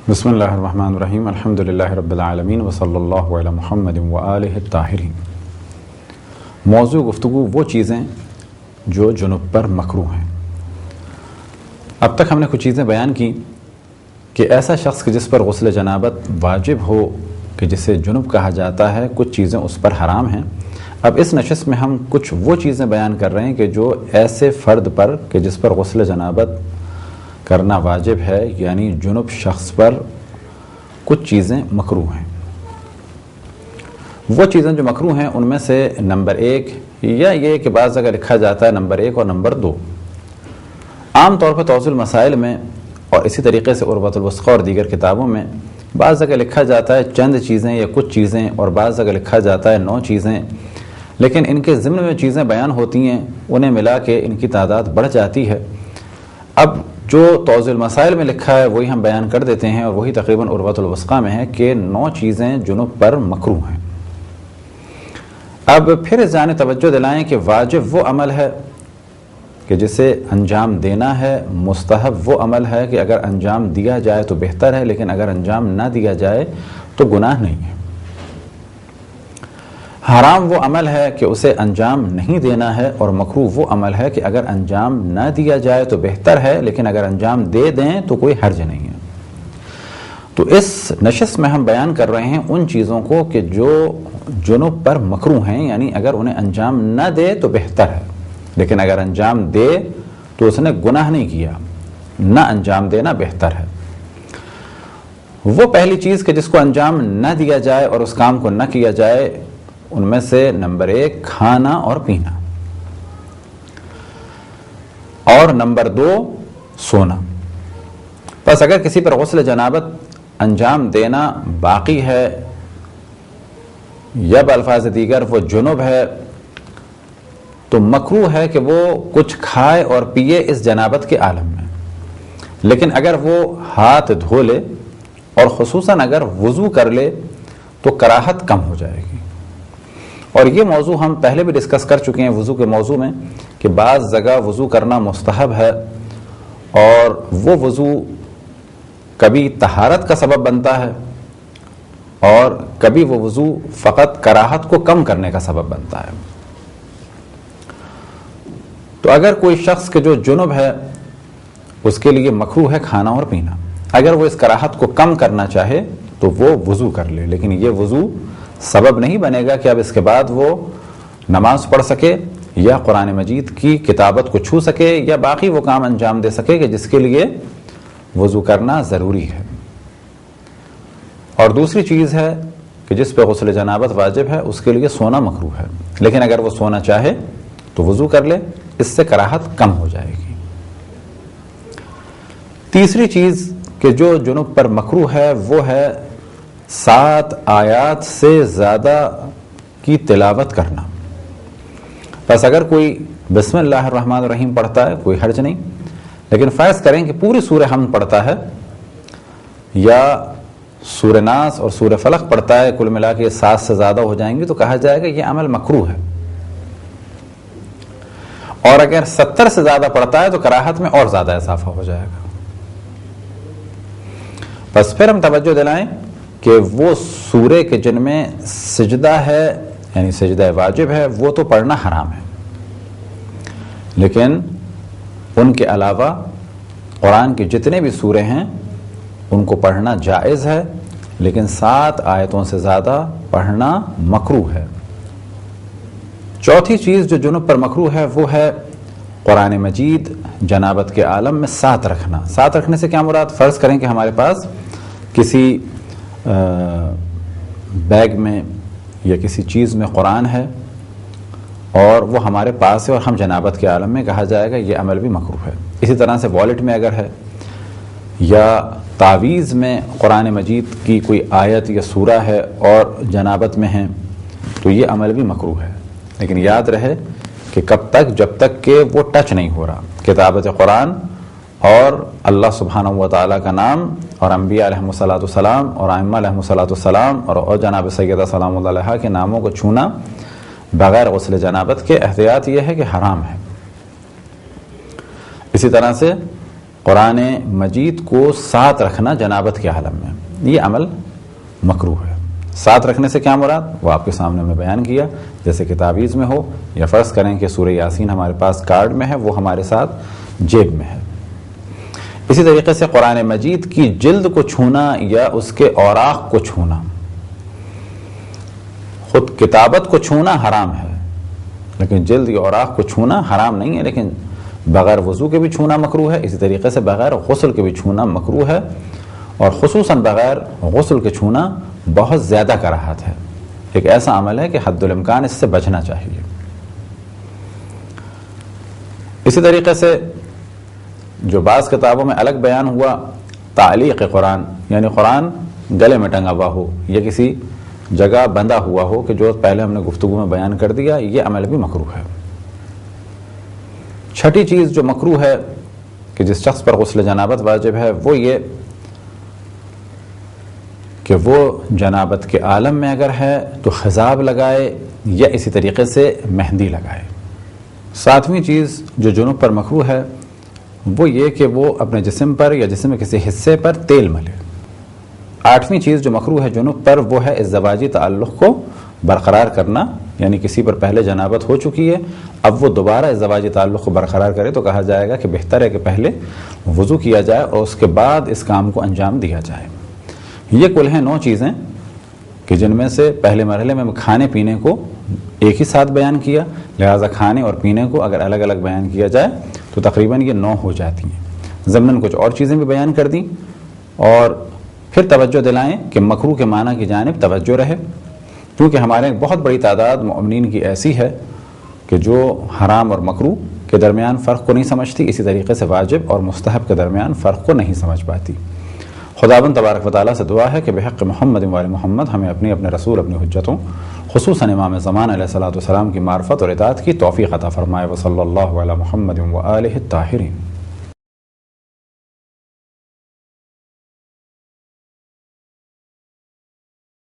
بسم اللہ الرحمن الرحیم الحمدللہ رب العالمین وصلی اللہ علی محمد وآلہ الطاہرین۔ موضوع گفتگو وہ چیزیں جو جنب پر مکروہ ہیں۔ اب تک ہم نے کچھ چیزیں بیان کی کہ ایسا شخص کہ جس پر غسل جنابت واجب ہو کہ جسے جنب کہا جاتا ہے، کچھ چیزیں اس پر حرام ہیں۔ اب اس نشست میں ہم کچھ وہ چیزیں بیان کر رہے ہیں کہ جو ایسے فرد پر کہ جس پر غسل جنابت کرنا واجب ہے، یعنی جنب شخص پر کچھ چیزیں مکروہ ہیں۔ وہ چیزیں جو مکروہ ہیں ان میں سے نمبر 1 یا یہ کہ بعض جگہ لکھا جاتا ہے نمبر 1 اور نمبر 2۔ عام طور پر توضیح المسائل میں اور اسی طریقے سے عروۃ الوثقی اور دیگر کتابوں میں بعض جگہ لکھا جاتا ہے چند چیزیں یا کچھ چیزیں، اور بعض جگہ لکھا جاتا ہے 9 چیزیں، لیکن ان کے ضمن میں چیزیں بیان ہوتی ہیں، انہیں ملا کے ان کی تعداد بڑھ جاتی ہے۔ اب جو توضیح المسائل میں لکھا ہے وہی ہم بیان کر دیتے ہیں، اور وہی تقریباً عروۃ الوثقی میں ہے کہ 9 چیزیں جنب پر مکروہ ہیں۔ اب پھر اس جانب توجہ دلائیں کہ واجب وہ عمل ہے کہ جسے انجام دینا ہے، مستحب وہ عمل ہے کہ اگر انجام دیا جائے تو بہتر ہے، لیکن اگر انجام نہ دیا جائے تو گناہ نہیں ہے۔ حرام وہ عمل ہے کہ اسے انجام نہیں دینا ہے، اور مکروہ وہ عمل ہے کہ اگر انجام نہ دیا جائے تو بہتر ہے، لیکن اگر انجام دے دیں تو کوئی حرج نہیں ہے۔ تو اس نشست میں ہم بیان کر رہے ہیں ان چیزوں کو کہ جو جنب پر مکروہ ہیں، یعنی اگر انہیں انجام نہ دے تو بہتر ہے، لیکن اگر انجام دے تو اس نے گناہ نہیں کیا، نہ انجام دینا بہتر ہے۔ وہ پہلی چیز کہ جس کو انجام نہ دیا جائے اور اس کام کو نہ کیا جائے، ان میں سے نمبر 1 کھانا اور پینا، اور نمبر 2 سونا۔ بس اگر کسی پر غسل جنابت انجام دینا باقی ہے یا بالفاظ دیگر وہ جنب ہے، تو مکروہ ہے کہ وہ کچھ کھائے اور پیے اس جنابت کے عالم میں، لیکن اگر وہ ہاتھ دھو لے اور خصوصاً اگر وضو کر لے تو کراہت کم ہو جائے گی۔ اور یہ موضوع ہم پہلے بھی ڈسکس کر چکے ہیں وضو کے موضوع میں کہ بعض جگہ وضو کرنا مستحب ہے، اور وہ وضو کبھی طہارت کا سبب بنتا ہے اور کبھی وہ وضو فقط کراہت کو کم کرنے کا سبب بنتا ہے۔ تو اگر کوئی شخص کے جو جنب ہے اس کے لیے مکروہ ہے کھانا اور پینا، اگر وہ اس کراہت کو کم کرنا چاہے تو وہ وضو کر لے، لیکن یہ وضو سبب نہیں بنے گا کہ اب اس کے بعد وہ نماز پڑھ سکے یا قرآن مجید کی کتابت کو چھو سکے یا باقی وہ کام انجام دے سکے کہ جس کے لیے وضو کرنا ضروری ہے۔ اور دوسری چیز ہے کہ جس پہ غسل جنابت واجب ہے اس کے لیے سونا مکروہ ہے، لیکن اگر وہ سونا چاہے تو وضو کر لے، اس سے کراہت کم ہو جائے گی۔ تیسری چیز کہ جو جنب پر مکروہ ہے وہ ہے 7 آیات سے زیادہ کی تلاوت کرنا۔ بس اگر کوئی بسم اللہ الرحمن الرحیم پڑھتا ہے کوئی حرج نہیں، لیکن فرض کریں کہ پوری سورہ حمد پڑھتا ہے یا سورہ ناس اور سورہ فلق پڑھتا ہے، کل ملا کے 7 سے زیادہ ہو جائیں گی تو کہا جائے گا یہ عمل مکروہ ہے۔ اور اگر 70 سے زیادہ پڑھتا ہے تو کراہت میں اور زیادہ اضافہ ہو جائے گا۔ بس پھر ہم توجہ دلائیں کہ وہ سورے کے جن میں سجدہ ہے یعنی سجدہ واجب ہے وہ تو پڑھنا حرام ہے، لیکن ان کے علاوہ قرآن کے جتنے بھی سورے ہیں ان کو پڑھنا جائز ہے، لیکن 7 آیتوں سے زیادہ پڑھنا مکروہ ہے۔ چوتھی چیز جو جنب پر مکروہ ہے وہ ہے قرآن مجید جنابت کے عالم میں ساتھ رکھنا۔ ساتھ رکھنے سے کیا مراد؟ فرض کریں کہ ہمارے پاس کسی بیگ میں یا کسی چیز میں قرآن ہے اور وہ ہمارے پاس ہے اور ہم جنابت کے عالم میں، کہا جائے گا یہ عمل بھی مکروہ ہے۔ اسی طرح سے والیٹ میں اگر ہے یا تعویذ میں قرآن مجید کی کوئی آیت یا سورہ ہے اور جنابت میں ہے تو یہ عمل بھی مکروہ ہے، لیکن یاد رہے کہ کب تک؟ جب تک کہ وہ ٹچ نہیں ہو رہا۔ کتابت قرآن اور اللہ سبحانہ و تعالیٰ کا نام اور انبیاء علیہم السلام اور ائمہ علیہم السلام اور جناب سیدہ سلام اللہ علیہا کے ناموں کو چھونا بغیر غسل جنابت کے احتیاط یہ ہے کہ حرام ہے۔ اسی طرح سے قرآن مجید کو ساتھ رکھنا جنابت کے عالم میں، یہ عمل مکروہ ہے۔ ساتھ رکھنے سے کیا مراد، وہ آپ کے سامنے میں بیان کیا، جیسے کہ تعویذ میں ہو، یا فرض کریں کہ سورہ یاسین ہمارے پاس کارڈ میں ہے، وہ ہمارے ساتھ جیب میں ہے۔ اسی طریقے سے قرآن مجید کی جلد کو چھونا یا اس کے اوراق کو چھونا، خود کتابت کو چھونا حرام ہے، لیکن جلد یا اوراق کو چھونا حرام نہیں ہے، لیکن بغیر وضو کے بھی چھونا مکروہ ہے۔ اسی طریقے سے بغیر غسل کے بھی چھونا مکروہ ہے، اور خصوصاً بغیر غسل کے چھونا بہت زیادہ کراہت ہے۔ ایک ایسا عمل ہے کہ حد الامکان اس سے بچنا چاہیے۔ اسی طریقے سے جو بعض کتابوں میں الگ بیان ہوا، تعلیق قرآن، یعنی قرآن گلے میں ٹنگا ہوا ہو یا کسی جگہ بندھا ہوا ہو، کہ جو پہلے ہم نے گفتگو میں بیان کر دیا، یہ عمل بھی مکروہ ہے۔ چھٹی چیز جو مکروہ ہے کہ جس شخص پر غسل جنابت واجب ہے، وہ یہ کہ وہ جنابت کے عالم میں اگر ہے تو خضاب لگائے یا اسی طریقے سے مہندی لگائے۔ ساتویں چیز جو جنوب پر مکروہ ہے وہ یہ کہ وہ اپنے جسم پر یا جسم کے کسی حصے پر تیل ملے۔ آٹھویں چیز جو مکروہ ہے جنوب پر وہ ہے ازدواجی تعلق کو برقرار کرنا، یعنی کسی پر پہلے جنابت ہو چکی ہے، اب وہ دوبارہ ازدواجی تعلق کو برقرار کرے تو کہا جائے گا کہ بہتر ہے کہ پہلے وضو کیا جائے اور اس کے بعد اس کام کو انجام دیا جائے۔ یہ کل ہیں 9 چیزیں کہ جن میں سے پہلے مرحلے میں کھانے پینے کو ایک ہی ساتھ بیان کیا، لہٰذا کھانے اور پینے کو اگر الگ الگ بیان کیا جائے تو تقریباً یہ 9 ہو جاتی ہیں۔ ضمناً کچھ اور چیزیں بھی بیان کر دیں، اور پھر توجہ دلائیں کہ مکروہ کے معنی کی جانب توجہ رہے، کیونکہ ہمارے ایک بہت بڑی تعداد مؤمنین کی ایسی ہے کہ جو حرام اور مکروہ کے درمیان فرق کو نہیں سمجھتی، اسی طریقے سے واجب اور مستحب کے درمیان فرق کو نہیں سمجھ پاتی۔ خداوند تبارک و تعالیٰ سے دعا ہے کہ بحق محمد و آل محمد ہمیں اپنے رسول، اپنی حجتوں، خصوصاً امام زمان علیہ الصلوۃ والسلام کی معرفت اور اطاعت کی توفیق عطا فرمائے۔ وصلی اللہ علی محمد و آلہ الطاہرین۔